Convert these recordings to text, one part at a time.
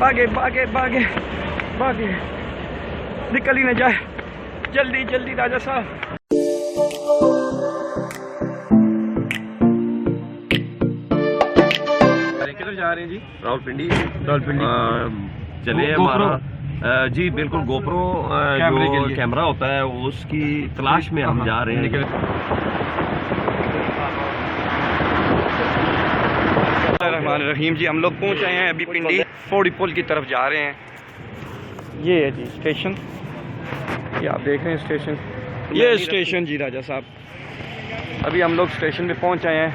भागे भागे भागे भागे, निकल ही न जाए, जल्दी जल्दी राजा साहब। किधर जा रहे हैं जी? रावलपिंडी। रावलपिंडी चले हमारा जी बिल्कुल गोप्रो जो कैमरा होता है उसकी तलाश में हम जा रहे हैं। रहीम जी, हम लोग पहुंच आए हैं अभी पिंडी पौड़ी पुल की तरफ जा रहे हैं। ये है जी स्टेशन, ये आप देख रहे हैं स्टेशन, ये स्टेशन जी राजा साहब। अभी हम लोग स्टेशन में पहुंच आए हैं।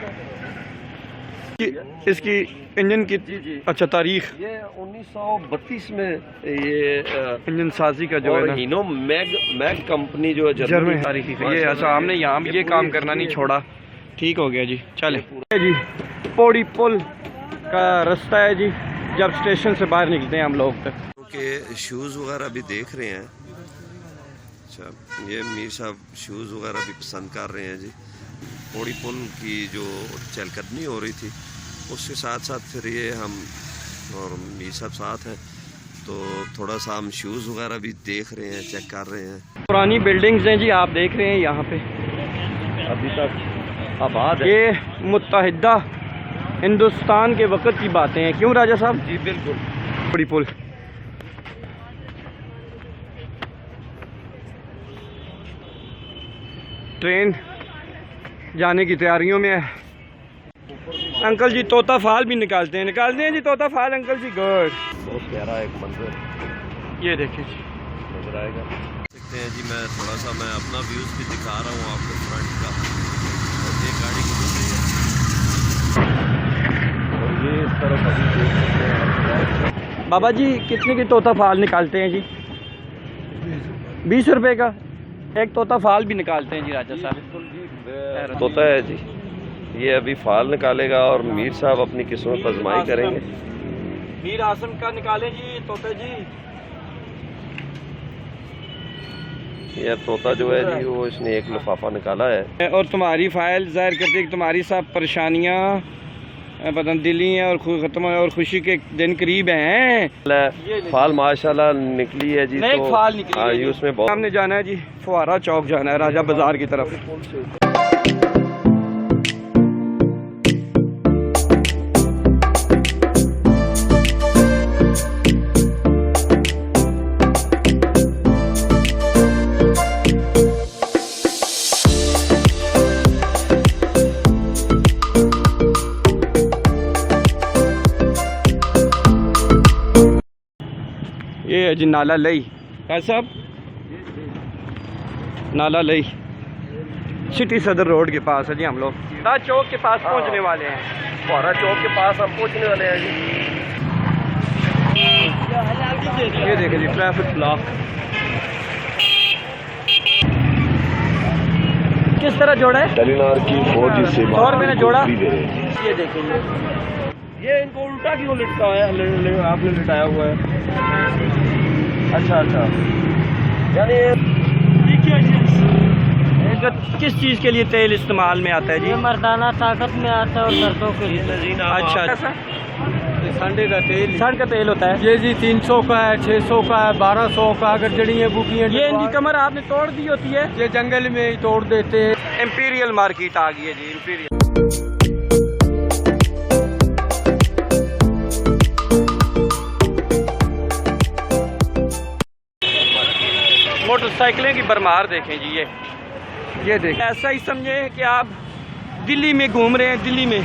इसकी इंजन की अच्छा तारीख ये 1932 में ये इंजन साजी का जो है ना हीनो मैग कंपनी जो है जर्मनी तारीखी है ये। अच्छा, हमने यहाँ भी ये काम करना नहीं छोड़ा, ठीक हो गया जी। चले जी, पौड़ी पुल का रास्ता है जी, जब स्टेशन से बाहर निकलते हैं हम लोग तक। के शूज़ वगैरह भी देख रहे हैं। अच्छा, ये मीर साहब शूज़ वगैरह भी पसंद कर रहे हैं जी। पौड़ी पुल की जो चहलकदमी हो रही थी उसके साथ साथ फिर ये हम और मीर साहब साथ हैं तो थोड़ा सा हम शूज़ वगैरह भी देख रहे हैं, चेक कर रहे हैं। पुरानी बिल्डिंग्स हैं जी, आप देख रहे हैं यहाँ पे अभी तक आबाद है। ये मुत्तहिदा हिंदुस्तान के वक़्त की बातें हैं, क्यों राजा साहब? जी बिल्कुल। पौड़ी पुल ट्रेन जाने की तैयारियों में है। अंकल जी तोता फाल भी निकालते हैं जी, तोता फाल अंकल जी। गुड, बहुत प्यारा एक मंजर ये देखें जी, नजर आएगा। देखते हैं जी, मैं थोड़ा सा मैं अपना व्यूज़ भी दिखा रहा हूँ आपको फ्रंट का। और ये गाड़ी गुजर रही है और ये इस तरफ अभी देख सकते हैं। बाबा जी कितने की तोता फाल निकालते हैं जी? 20 रुपए का एक तोता फाल भी निकालते हैं जी राजा साहब। तोता है जी, ये अभी फाल निकालेगा और मीर साहब अपनी किस्मत आजमाई करेंगे। मीर आसम का निकालें जी तोता जी। ये तोता जो है जी वो इसने एक लिफाफा निकाला है। और तुम्हारी फाइल जाहिर करती है कि तुम्हारी सब परेशानियाँ दिली हैं और ख़त्म और खुशी के दिन करीब हैं। फाल माशाल्लाह निकली है जी। तो फाल निकली है जी। उसमें बहुत हमने जाना है जी, फुहारा चौक जाना है, राजा बाजार की तरफ। ये है जी नाला लई साहब, नाला लई सिटी सदर रोड के पास है जी। हम लोग फुहारा चौक के पास पहुंचने वाले हैं। फुहारा चौक के पास हम पहुंचने वाले हैं जी। ये देखें जी ट्रैफिक ब्लॉक किस तरह जोड़ा है। टेलीनॉर की 4G सेवा 100 रुपये ने जोड़ा। ये देखेंगे, ये इनको उल्टा क्यों लटकाया आपने लिटाया हुआ है? अच्छा अच्छा, यानी किस चीज़ के लिए तेल इस्तेमाल में आता है जी? ये मर्दाना ताकत में आता है और दर्दों के लिए। अच्छा, संडे का तेल, सन का तेल होता है ये जी 300 का है, 600 का है, 1200 का। अगर जड़ियाँ बूटियाँ ये इनकी कमर आपने तोड़ दी होती है, ये जंगल में ही तोड़ देते हैं। इंपीरियल मार्केट आ गई है जी, इंपीरियल। मोटरसाइकिलें की भरमार देखें जी। ये देखें, ऐसा ही समझे कि आप दिल्ली में घूम रहे हैं, दिल्ली में।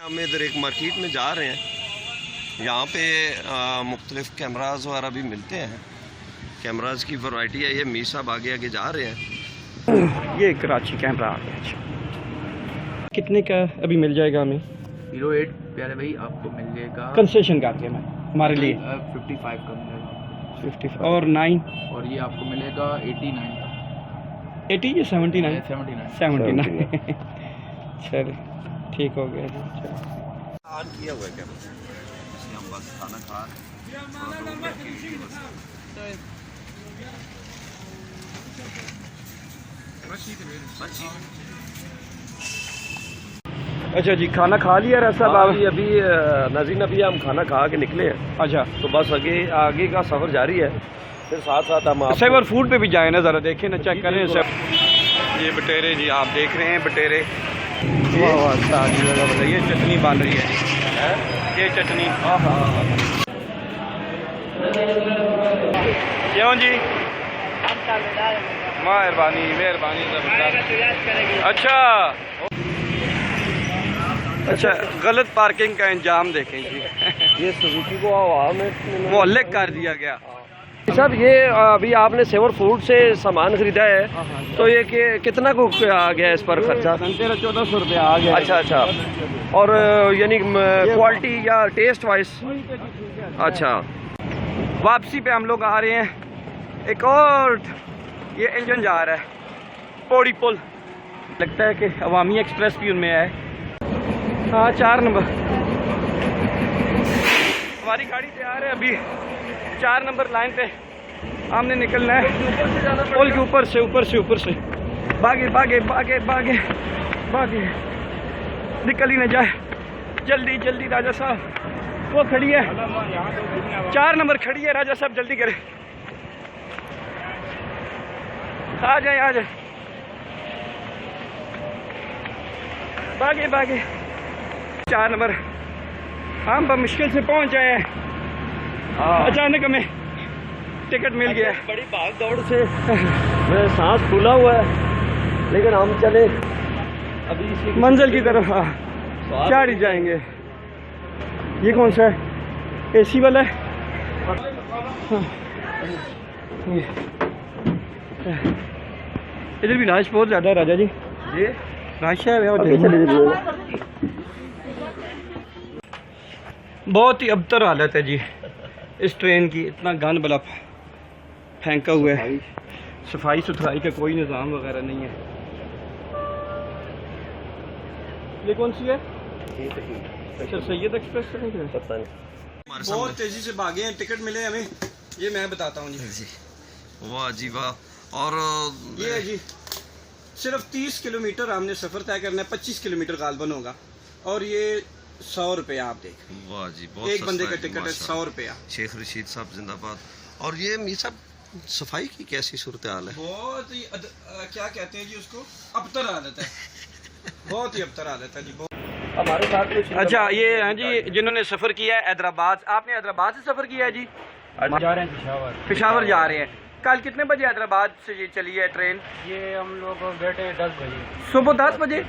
हम इधर एक मार्केट में जा रहे हैं, यहाँ पे मुख्तलिफ कैमराज वगैरह भी मिलते हैं। कैमराज की वैरायटी है। ये मीर साहब आगे आगे जा रहे हैं। ये कराची कैमरा आ गया। कितने का अभी मिल जाएगा हमें? 08 प्यारे भाई आपको मिल जाएगा कंसेशन करके मैं हमारे लिए 55 का मिलेगा। 55 और 9 और ये आपको मिलेगा 89 80 या 79 79 चलो ठीक हो गया जी। ऑन किया हुआ है कैमरा, इसलिए हम बस खाना खा रहे हैं। अच्छा जी, खाना खा लिया रहा साहब हाँ, आप? अभी नाज़रीन अभी हम खाना खा के निकले हैं, अच्छा, तो बस आगे का सफ़र जारी है। फिर साथ साथ हम आप सेवर फूड पे भी जाए ना, ज़रा देखें ना, चेक करें सब। ये बटेरे जी आप देख रहे हैं, बटेरे। वाह वाह, ताजी जगह बताइए। चटनी बन रही है जी, ये चटनी। हाँ हाँ, क्यों जी? मेहरबानी मेहरबानी। अच्छा अच्छा, गलत पार्किंग का इंजाम देखें जी। ये सुजुकी को हवा में मोहल्ले कर दिया गया। साहब, ये अभी आपने सेवर फूड से सामान खरीदा है, तो ये कितना को आ गया इस पर खर्चा? 1300-1400 रुपया आ गया। अच्छा अच्छा, और यानी क्वालिटी या टेस्ट वाइज? अच्छा, वापसी पे हम लोग आ रहे हैं। एक और ये इंजन जा रहा है पौड़ी पुल, लगता है कि अवामी एक्सप्रेस भी उनमें है। हाँ, 4 नंबर हमारी गाड़ी तैयार है। अभी 4 नंबर लाइन पे हमने निकलना है, पुल के ऊपर से। भागे भागे भागे भागे भागे, निकल ही न जाए। जल्दी जल्दी राजा साहब, वो खड़ी है 4 नंबर खड़ी है। राजा साहब जल्दी करें, आ जाए। भागे भागे, 4 नंबर। हम मुश्किल से पहुंच जाए हैं, अचानक हमें टिकट मिल गया। बड़ी भाग दौड़ से मेरा सांस फूला हुआ है, लेकिन हम चले अभी मंजिल की तरफ। हाँ, चढ़ ही जाएंगे। ये कौन सा है? एसी वाला है। हाँ, इधर भी रश बहुत ज़्यादा है राजा जी। ये रश है बहुत ही अबतर हालत है जी इस ट्रेन की। इतना गंद बला फेंका हुआ है, सफाई सुथराई का कोई निज़ाम वगैरह नहीं है। ये कौन सी है? अच्छा, सैयद एक्सप्रेस से नहीं है? पता नहीं। बहुत तेज़ी से भागे हैं, टिकट मिले हमें। ये मैं बताता हूँ जी। वाह जी वाह। और ये है जी, सिर्फ 30 किलोमीटर हमने सफ़र तय करना है। 25 किलोमीटर गालबन होगा, और ये 100 रुपया आप देख। वाह जी, बहुत एक बंदे का सस्ता टिकट है 100 रुपया। शेख रशीद साहब जिंदाबाद। और ये मीर साहब, सफाई की कैसी सूरत हाल है? बहुत ही क्या कहते हैं जी उसको, अबतर हालत है। बहुत ही अबतर हालत है जी। हमारे साथ में अच्छा, ये हैं जी जिन्होंने सफ़र किया है हैदराबाद। आपने हैदराबाद से सफ़र किया है जी? जा रहे हैं पेशावर जा रहे हैं। कल कितने बजे हैदराबाद से ये चली है ट्रेन? ये हम लोग बैठे 10 बजे। सुबह 10 बजे?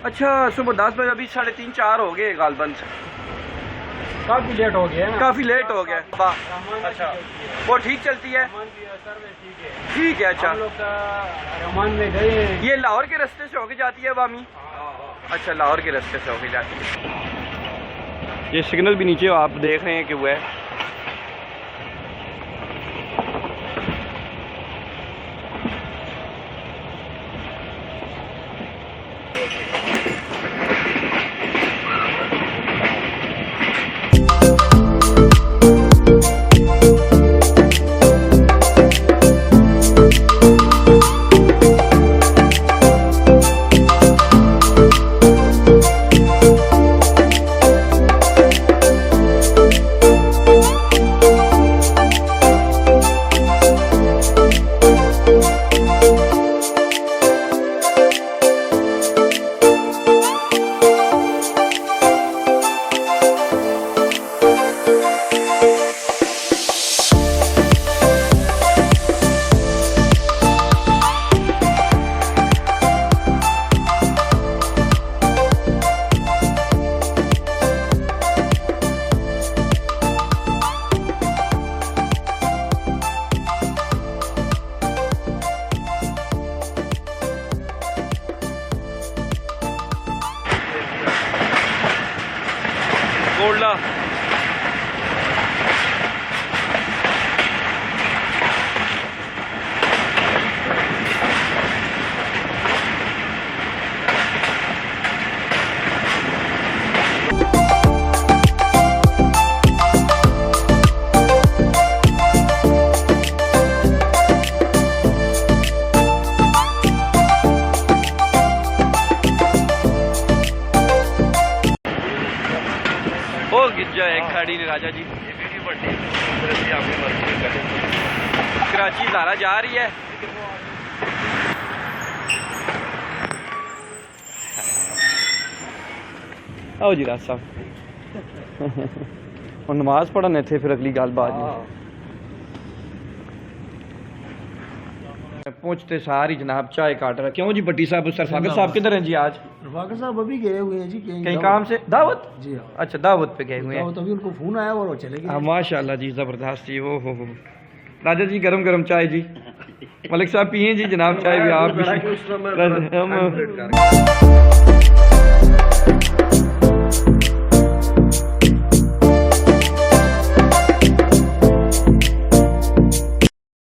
अच्छा, सुबह 10 बजे। अभी 3:30-4 हो गए गालबन से। काफ़ी लेट हो गया है। काफ़ी लेट हो गया। अच्छा, वो ठीक चलती है? ठीक है। अच्छा, हम लोग रहमान में गए हैं। ये लाहौर के रास्ते से होके जाती है वामी? अच्छा, लाहौर के रास्ते से होके जाती है। ये सिग्नल भी नीचे आप देख रहे हैं कि वो है। गोल्डा। जो है खड़ी ने राजा जी कराची लारा जा रही है। आओ जी राज साहब और नमाज पढ़ने थे फिर अगली गाल बाद में पहुंचते सारी जनाब चाय काट रहा। क्यों जी भट्टी साहब सरफागर साहब किधर हैं जी आज? रफाकर साहब अभी गए हुए हैं जी कहीं काम से दावत? जी हाँ, अच्छा दावत पे गए हुए हैं। तभी उनको फोन आया और वो चले गए। माशाल्लाह जी जबरदस्त जी। ओ हो राजा जी गरम गरम चाय जी। मलिक साहब पिए जी जनाब चाय भी आप भी।